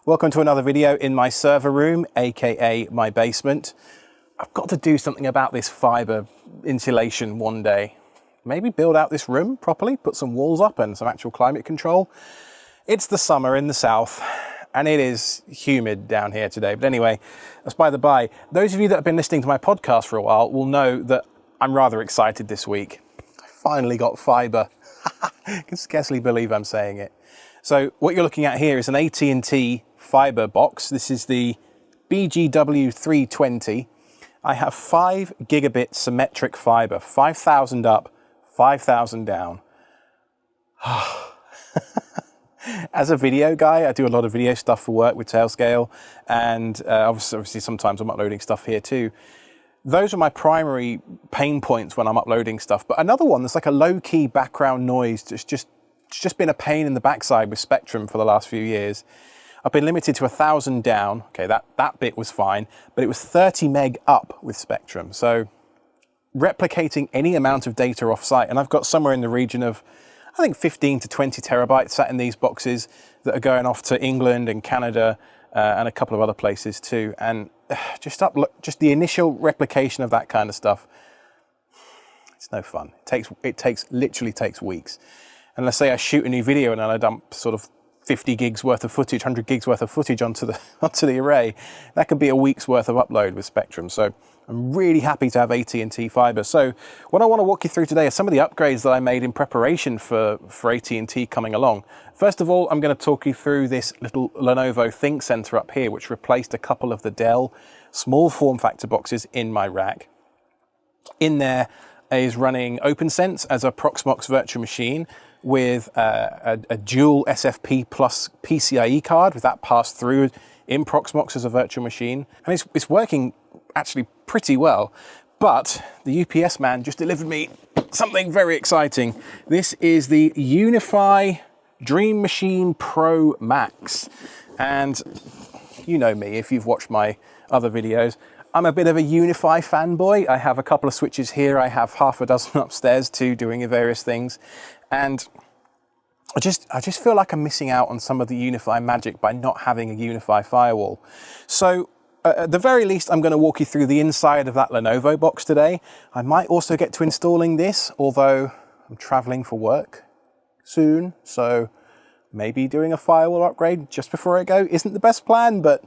Welcome to another video in my server room, aka my basement. I've got to do something about this fiber insulation one day. Maybe build out this room properly, put some walls up and some actual climate control. It's the summer in the south and it is humid down here today. But anyway, that's by the by. Those of you that have been listening to my podcast for a while will know that I'm rather excited this week. I finally got fiber. I can scarcely believe I'm saying it. So what you're looking at here is an AT&T fiber box. This is the BGW320. I have 5 gigabit symmetric fiber, 5,000 up, 5,000 down. As a video guy, I do a lot of video stuff for work with Tailscale, and obviously sometimes I'm uploading stuff here too. Those are my primary pain points when I'm uploading stuff. But another one that's like a low-key background noise, it's just been a pain in the backside with Spectrum for the last few years. I've been limited to 1,000 down. Okay, that bit was fine, but it was 30 meg up with Spectrum. So replicating any amount of data off-site, and I've got somewhere in the region of, I think 15 to 20 terabytes sat in these boxes that are going off to England and Canada and a couple of other places too. And just the initial replication of that kind of stuff, it's no fun. It literally takes weeks. And let's say I shoot a new video and then I dump sort of 50 gigs worth of footage, 100 gigs worth of footage onto the array. That could be a week's worth of upload with Spectrum. So I'm really happy to have AT&T fiber. So what I want to walk you through today are some of the upgrades that I made in preparation for AT&T coming along. First of all, I'm going to talk you through this little Lenovo ThinkCentre up here, which replaced a couple of the Dell small form factor boxes in my rack. In there is running Opensense as a Proxmox virtual machine with a dual SFP plus PCIe card with that passed through in Proxmox as a virtual machine. And it's working actually pretty well. But the UPS man just delivered me something very exciting. This is the Unify Dream Machine Pro Max. And you know me, if you've watched my other videos, I'm a bit of a Unify fanboy. I have a couple of switches here. I have half a dozen upstairs too, doing various things. And I just feel like I'm missing out on some of the Unify magic by not having a Unify firewall. So at the very least, I'm going to walk you through the inside of that Lenovo box today. I might also get to installing this, although I'm traveling for work soon. So maybe doing a firewall upgrade just before I go isn't the best plan, but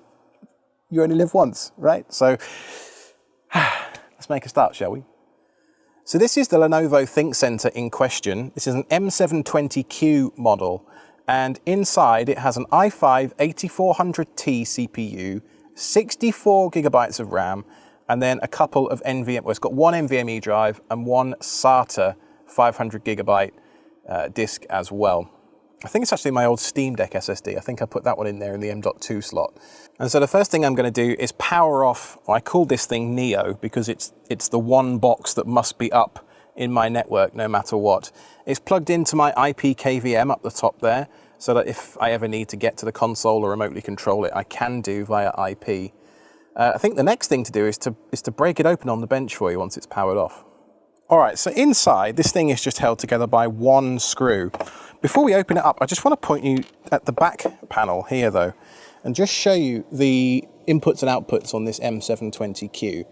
you only live once, right? So let's make a start, shall we? So this is the Lenovo ThinkCentre in question. This is an M720q model, and inside it has an i5 8400T CPU, 64 gigabytes of RAM, and then a couple of NVMe. Well, it's got one NVMe drive and one SATA 500 gigabyte disk as well. I think it's actually my old Steam Deck SSD. I think I put that one in there in the M.2 slot. And so the first thing I'm going to do is power off, I call this thing Neo because it's the one box that must be up in my network no matter what. It's plugged into my IP KVM up the top there, so that if I ever need to get to the console or remotely control it, I can do via IP. I think the next thing to do is to break it open on the bench for you once it's powered off. All right, so inside, this thing is just held together by one screw. Before we open it up, I just want to point you at the back panel here though, and just show you the inputs and outputs on this M720q.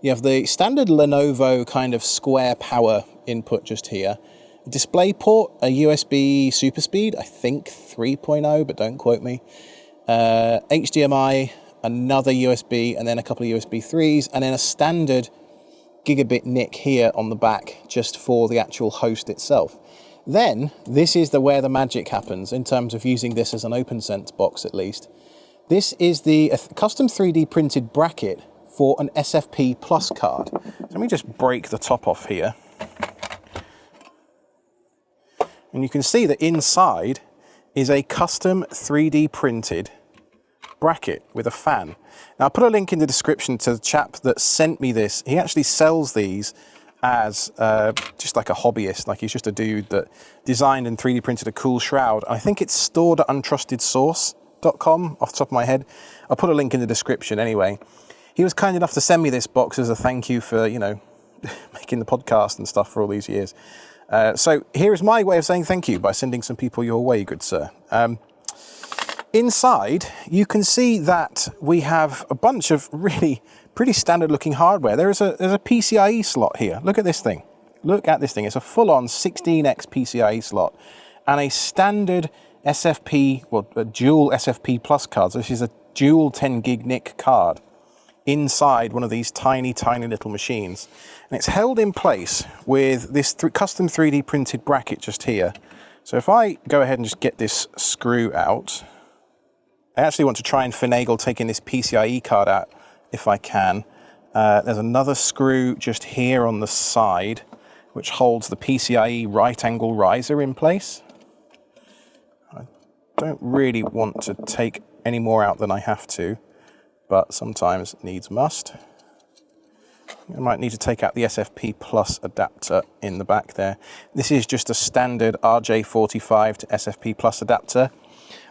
You have the standard Lenovo kind of square power input just here, a display port, a USB super speed, I think 3.0, but don't quote me, HDMI, another USB, and then a couple of USB 3s, and then a standard gigabit NIC here on the back just for the actual host itself. Then this is where the magic happens in terms of using this as an Opensense box at least. This is the custom 3D printed bracket for an SFP Plus card. So let me just break the top off here. And you can see that inside is a custom 3D printed bracket with a fan. Now I'll put a link in the description to the chap that sent me this. He actually sells these as just like a hobbyist, like he's just a dude that designed and 3D printed a cool shroud. I think it's stored at untrustedsource.com off the top of my head. I'll put a link in the description anyway. He was kind enough to send me this box as a thank you for, you know, making the podcast and stuff for all these years. So here is my way of saying thank you by sending some people your way, good sir. Inside, you can see that we have a bunch of really pretty standard looking hardware. There's a PCIe slot here. Look at this thing. Look at this thing. It's a full-on 16x PCIe slot and a standard SFP, well, a dual SFP plus card. So this is a dual 10 gig NIC card inside one of these tiny, tiny little machines. And it's held in place with this custom 3D printed bracket just here. So if I go ahead and just get this screw out, I actually want to try and finagle taking this PCIe card out if I can. There's another screw just here on the side which holds the PCIe right angle riser in place. I don't really want to take any more out than I have to, but sometimes needs must. I might need to take out the SFP Plus adapter in the back there. This is just a standard RJ45 to SFP Plus adapter.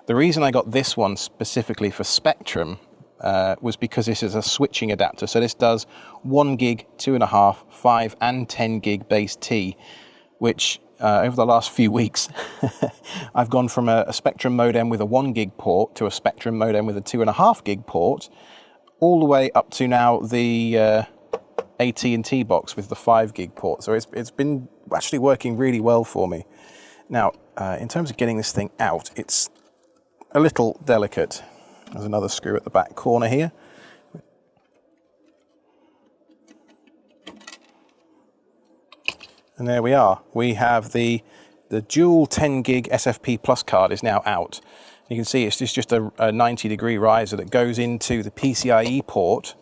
The reason I got this one specifically for Spectrum was because this is a switching adapter. So this does 1 gig, 2.5, 5 and 10 gig base T, which over the last few weeks, I've gone from a Spectrum modem with a 1 gig port to a Spectrum modem with a 2.5 gig port, all the way up to now the AT&T box with the 5 gig port. So it's been actually working really well for me. Now, in terms of getting this thing out, it's a little delicate. There's another screw at the back corner here. And there we are. We have the dual 10 gig SFP Plus card is now out. You can see it's just a 90-degree riser that goes into the PCIe port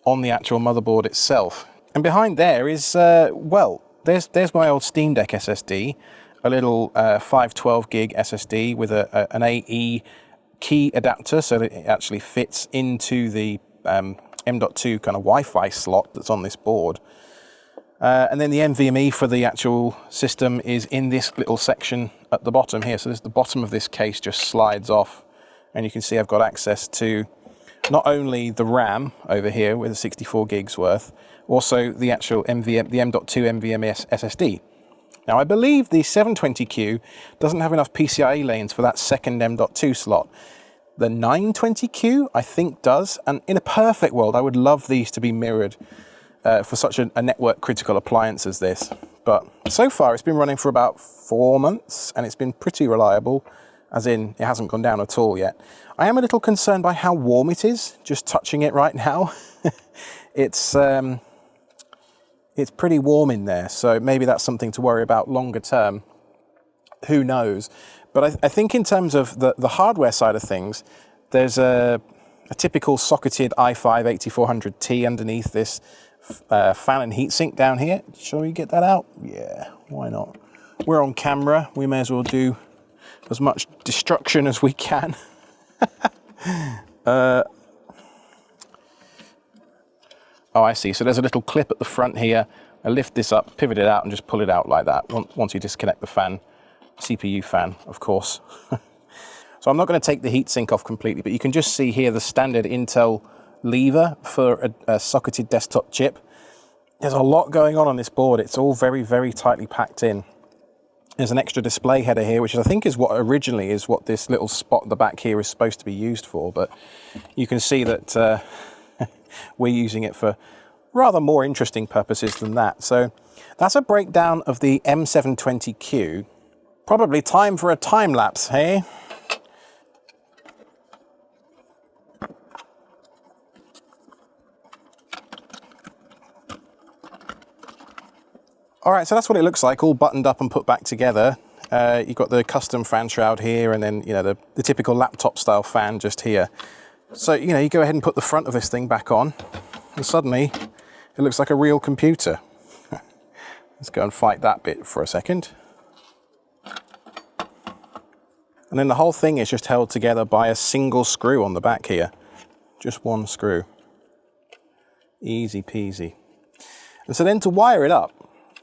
on the actual motherboard itself. And behind there is, well, there's my old Steam Deck SSD, a little 512 gig SSD with an AE key adapter so that it actually fits into the M.2 kind of Wi-Fi slot that's on this board. And then the NVMe for the actual system is in this little section at the bottom here. So the bottom of this case just slides off, and you can see I've got access to not only the RAM over here with 64 gigs worth, also the actual the M.2 NVMe SSD. Now I believe the 720q doesn't have enough PCIe lanes for that second M.2 slot. The 920q I think does, and in a perfect world I would love these to be mirrored for such a network critical appliance as this. But so far it's been running for about 4 months and it's been pretty reliable, as in it hasn't gone down at all yet. I am a little concerned by how warm it is, just touching it right now. It's pretty warm in there, so maybe that's something to worry about longer term. Who knows? But I think in terms of the hardware side of things, there's a typical socketed i5 8400T underneath this fan and heatsink down here. Shall we get that out? Yeah, why not? We're on camera. We may as well do as much destruction as we can. Oh, I see. So there's a little clip at the front here. I lift this up, pivot it out, and just pull it out like that once you disconnect the fan, CPU fan, of course. So I'm not going to take the heatsink off completely, but you can just see here the standard Intel lever for a socketed desktop chip. There's a lot going on this board. It's all very, very tightly packed in. There's an extra display header here, which I think is what originally is what this little spot at the back here is supposed to be used for, but you can see that we're using it for rather more interesting purposes than that. So that's a breakdown of the M720q. Probably time for a time lapse, hey? All right, so that's what it looks like, all buttoned up and put back together. You've got the custom fan shroud here, and then the typical laptop style fan just here. So you go ahead and put the front of this thing back on, and suddenly it looks like a real computer. Let's go and fight that bit for a second. And then the whole thing is just held together by a single screw on the back here. Just one screw. Easy peasy. And so then to wire it up,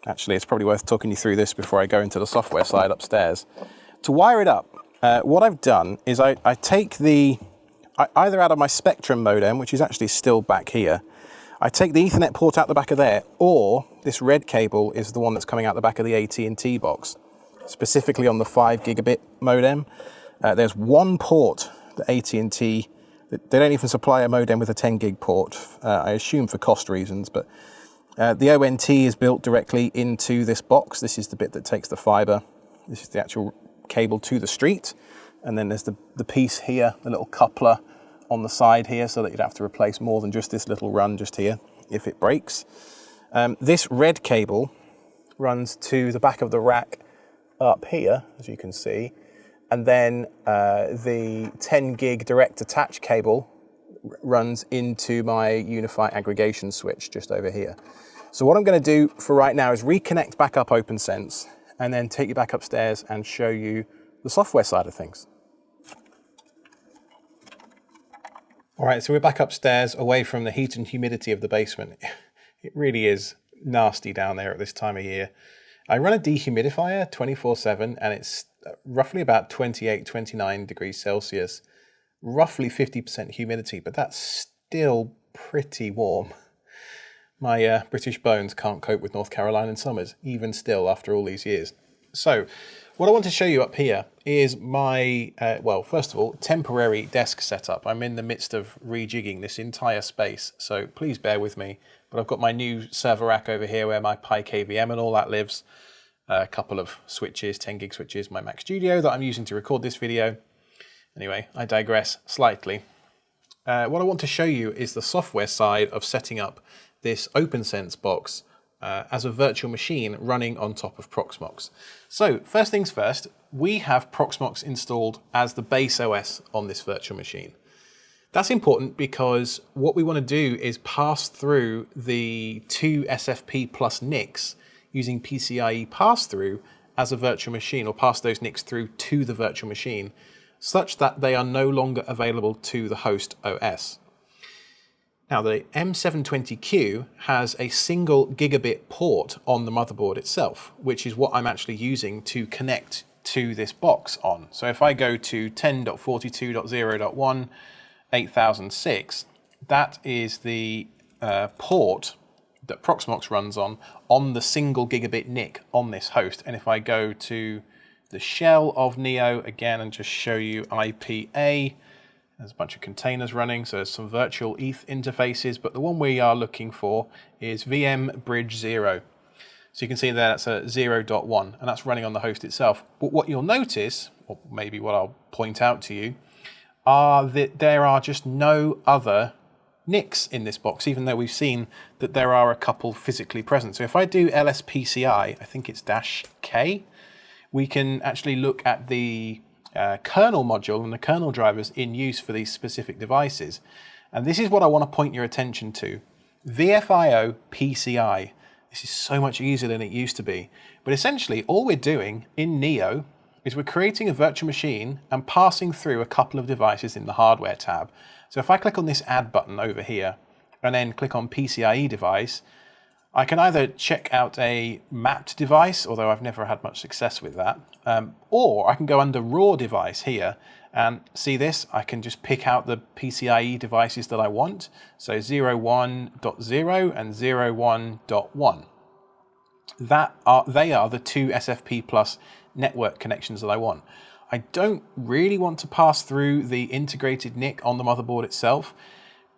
actually, it's probably worth talking you through this before I go into the software side upstairs. To wire it up, what I've done is I take either out of my Spectrum modem, which is actually still back here, I take the Ethernet port out the back of there, or this red cable is the one that's coming out the back of the AT&T box, specifically on the 5 gigabit modem. There's one port the AT&T. They don't even supply a modem with a 10 gig port, I assume for cost reasons, but the ONT is built directly into this box. This is the bit that takes the fiber. This is the actual cable to the street. And then there's the piece here, the little coupler on the side here, so that you'd have to replace more than just this little run just here if it breaks. This red cable runs to the back of the rack up here, as you can see. And then the 10 gig direct attach cable runs into my UniFi aggregation switch just over here. So what I'm going to do for right now is reconnect back up Opensense and then take you back upstairs and show you the software side of things. All right, so we're back upstairs away from the heat and humidity of the basement. It really is nasty down there at this time of year. I run a dehumidifier 24/7 and it's roughly about 28, 29 degrees Celsius, roughly 50% humidity, but that's still pretty warm. My British bones can't cope with North Carolina summers, even still after all these years. So what I want to show you up here is my, well, first of all, temporary desk setup. I'm in the midst of rejigging this entire space, so please bear with me. But I've got my new server rack over here where my Pi KVM and all that lives. A couple of switches, 10 gig switches, my Mac Studio that I'm using to record this video. Anyway, I digress slightly. What I want to show you is the software side of setting up this Opensense box as a virtual machine running on top of Proxmox. So first things first, we have Proxmox installed as the base OS on this virtual machine. That's important because what we want to do is pass through the two SFP plus NICs using PCIe pass-through as a virtual machine, or pass those NICs through to the virtual machine, such that they are no longer available to the host OS. Now, the M720q has a single gigabit port on the motherboard itself, which is what I'm actually using to connect to this box on. So if I go to 10.42.0.1, 8006, that is the port that Proxmox runs on the single gigabit NIC on this host. And if I go to the shell of Neo again and just show you IPA, there's a bunch of containers running, so there's some virtual ETH interfaces, but the one we are looking for is VM Bridge 0. So you can see there that's a 0.1, and that's running on the host itself. But what you'll notice, or maybe what I'll point out to you, are that there are just no other NICs in this box, even though we've seen that there are a couple physically present. So if I do LSPCI, I think it's -K, we can actually look at the kernel module and the kernel drivers in use for these specific devices. And this is what I want to point your attention to. VFIO PCI. This is so much easier than it used to be. But essentially, all we're doing in Neo is we're creating a virtual machine and passing through a couple of devices in the hardware tab. So if I click on this add button over here and then click on PCIe device, I can either check out a mapped device, although I've never had much success with that, or I can go under raw device here and see this. I can just pick out the PCIe devices that I want. So 01.0 and 01.1. They are the two SFP plus network connections that I want. I don't really want to pass through the integrated NIC on the motherboard itself,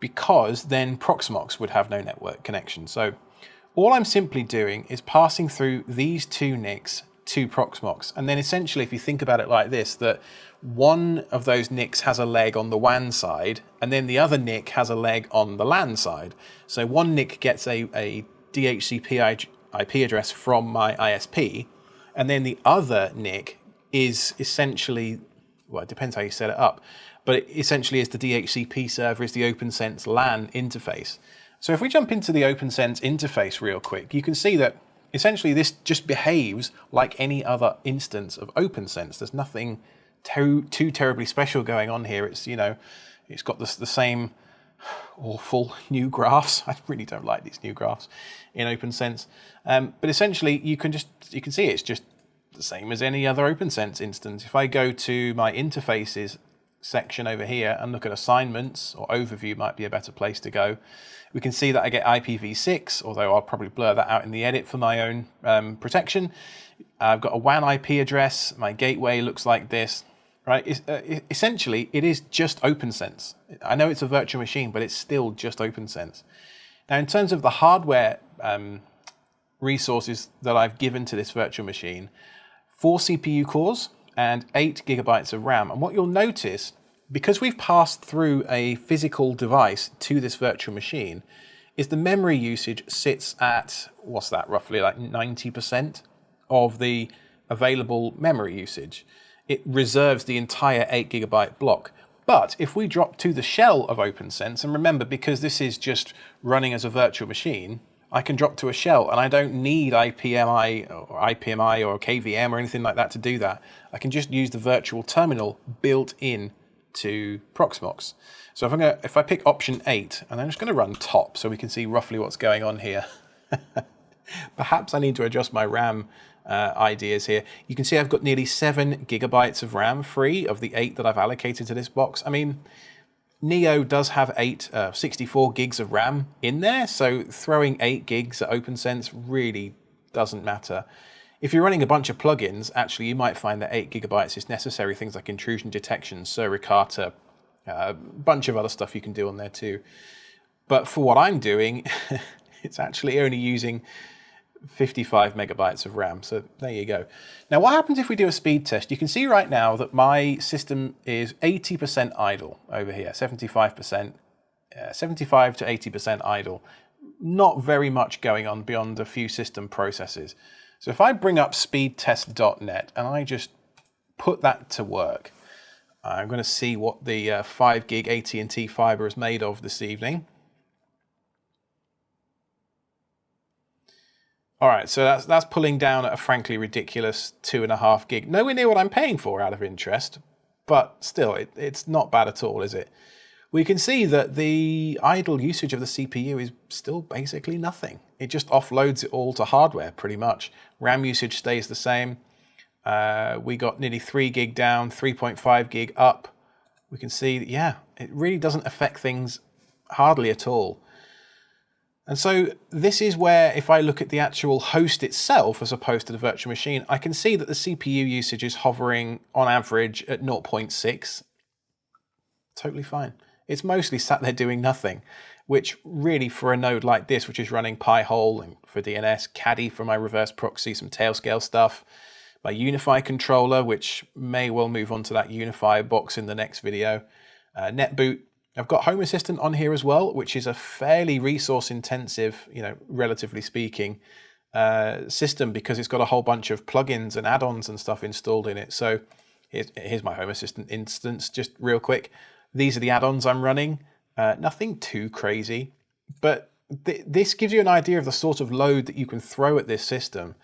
because then Proxmox would have no network connection. So all I'm simply doing is passing through these two NICs to Proxmox. And then essentially, if you think about it like this, that one of those NICs has a leg on the WAN side, and then the other NIC has a leg on the LAN side. So one NIC gets a DHCP IP address from my ISP, and then the other NIC is essentially, well, it depends how you set it up, but it essentially is the DHCP server, is the Opensense LAN interface. So if we jump into the Opensense interface real quick, you can see that essentially this just behaves like any other instance of Opensense. There's nothing too terribly special going on here. It's, you know, it's got the same awful new graphs. I really don't like these new graphs in Opensense. But essentially you can see it's just the same as any other Opensense instance. If I go to my interfaces section over here and look at assignments, or overview might be a better place to go, we can see that I get IPv6, although I'll probably blur that out in the edit for my own protection. I've got a WAN IP address. My gateway looks like this. right? Essentially, it is just Opensense. I know it's a virtual machine, but it's still just Opensense. Now, in terms of the hardware resources that I've given to this virtual machine, 4 CPU cores and 8 gigabytes of RAM. And what you'll notice, because we've passed through a physical device to this virtual machine, is the memory usage sits at, what's that, roughly like 90% of the available memory usage. It reserves the entire 8 gigabyte block. But if we drop to the shell of Opensense, and remember, because this is just running as a virtual machine, I can drop to a shell, and I don't need IPMI or KVM or anything like that to do that. I can just use the virtual terminal built in to Proxmox. So if I pick option 8, and I'm just going to run top so we can see roughly what's going on here. Perhaps I need to adjust my RAM ideas here. You can see I've got nearly 7 gigabytes of RAM free of the 8 that I've allocated to this box. I mean, Neo does have 64 gigs of RAM in there, so throwing 8 gigs at Opensense really doesn't matter. If you're running a bunch of plugins, actually you might find that 8 gigabytes is necessary. Things like intrusion detection, suricata, a bunch of other stuff you can do on there too. But for what I'm doing, it's actually only using 55 megabytes of RAM. So there you go. Now, what happens if we do a speed test? You can see right now that my system is 80% idle over here, 75%, 75 to 80% idle. Not very much going on beyond a few system processes. So if I bring up speedtest.net and I just put that to work, I'm going to see what the 5 gig AT&T fiber is made of this evening. All right, so that's pulling down at a frankly ridiculous 2.5 gig. Nowhere near what I'm paying for out of interest, but still, it's not bad at all, is it? We can see that the idle usage of the CPU is still basically nothing. It just offloads it all to hardware, pretty much. RAM usage stays the same. We got nearly 3 gig down, 3.5 gig up. We can see that, yeah, it really doesn't affect things hardly at all. And so this is where, if I look at the actual host itself as opposed to the virtual machine, I can see that the CPU usage is hovering on average at 0.6. Totally fine. It's mostly sat there doing nothing, which really for a node like this, which is running Pi-hole and for DNS, Caddy for my reverse proxy, some Tailscale stuff, my Unify controller, which may well move on to that Unify box in the next video, NetBoot. I've got Home Assistant on here as well, which is a fairly resource intensive, relatively speaking, system because it's got a whole bunch of plugins and add-ons and stuff installed in it. So here's my Home Assistant instance, just real quick. These are the add-ons I'm running. Nothing too crazy, but this gives you an idea of the sort of load that you can throw at this system.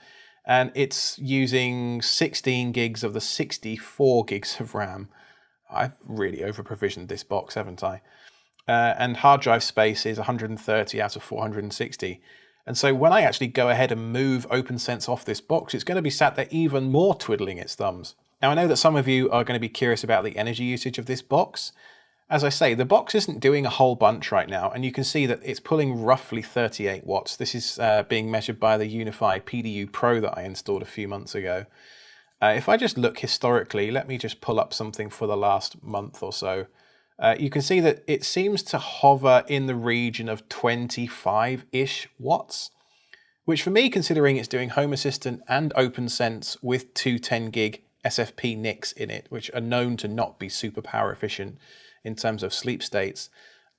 And it's using 16 gigs of the 64 gigs of RAM. I've really over-provisioned this box, haven't I? And hard drive space is 130 out of 460. And so when I actually go ahead and move Opensense off this box, it's going to be sat there even more twiddling its thumbs. Now, I know that some of you are going to be curious about the energy usage of this box. As I say, the box isn't doing a whole bunch right now, and you can see that it's pulling roughly 38 watts. This is being measured by the Unify PDU Pro that I installed a few months ago. If I just look historically, let me just pull up something for the last month or so. You can see that it seems to hover in the region of 25-ish watts, which for me, considering it's doing Home Assistant and Opensense with two 10 gig SFP NICs in it, which are known to not be super power efficient in terms of sleep states,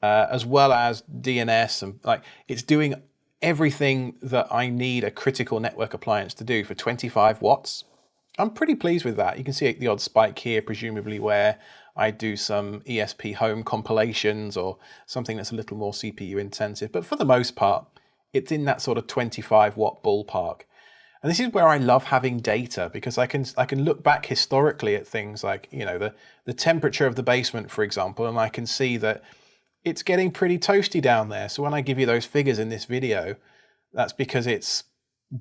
as well as DNS, and it's doing everything that I need a critical network appliance to do for 25 watts. I'm pretty pleased with that. You can see the odd spike here, presumably where I do some ESP home compilations or something that's a little more CPU intensive. But for the most part, it's in that sort of 25 watt ballpark. And this is where I love having data, because I can look back historically at things like, the temperature of the basement, for example, and I can see that it's getting pretty toasty down there. So when I give you those figures in this video, that's because it's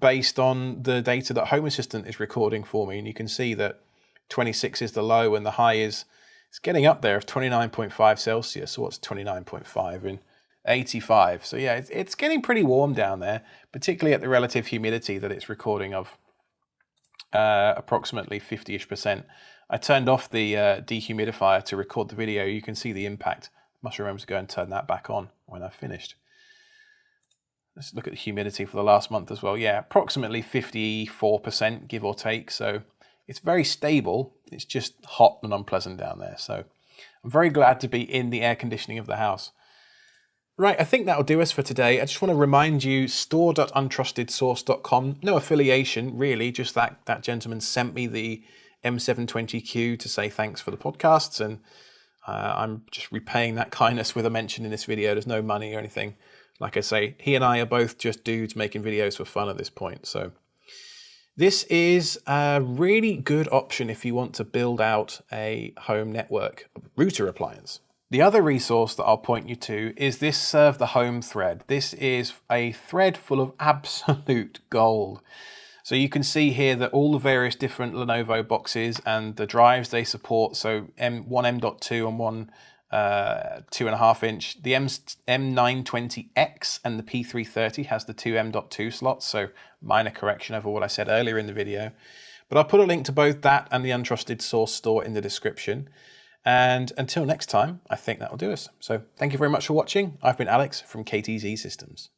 based on the data that Home Assistant is recording for me. And you can see that 26 is the low and the high it's getting up there of 29.5 Celsius. So what's 29.5 in 85? So yeah, it's getting pretty warm down there, particularly at the relative humidity that it's recording of approximately 50-ish%. I turned off the dehumidifier to record the video. You can see the impact. Must remember to go and turn that back on when I've finished. Let's look at the humidity for the last month as well. Yeah, approximately 54%, give or take. So it's very stable. It's just hot and unpleasant down there. So I'm very glad to be in the air conditioning of the house. Right, I think that'll do us for today. I just want to remind you, store.untrustedsource.com. No affiliation, really, just that gentleman sent me the M720q to say thanks for the podcasts, and I'm just repaying that kindness with a mention in this video. There's no money or anything. Like I say, he and I are both just dudes making videos for fun at this point. So this is a really good option if you want to build out a home network router appliance. The other resource that I'll point you to is this Serve the Home thread. This is a thread full of absolute gold. So you can see here that all the various different Lenovo boxes and the drives they support, so one M.2 and one 2.5 inch. The M920X and the P330 has the two M.2 slots, so minor correction over what I said earlier in the video. But I'll put a link to both that and the Untrusted Source store in the description. And until next time, I think that'll do us. So thank you very much for watching. I've been Alex from KTZ Systems.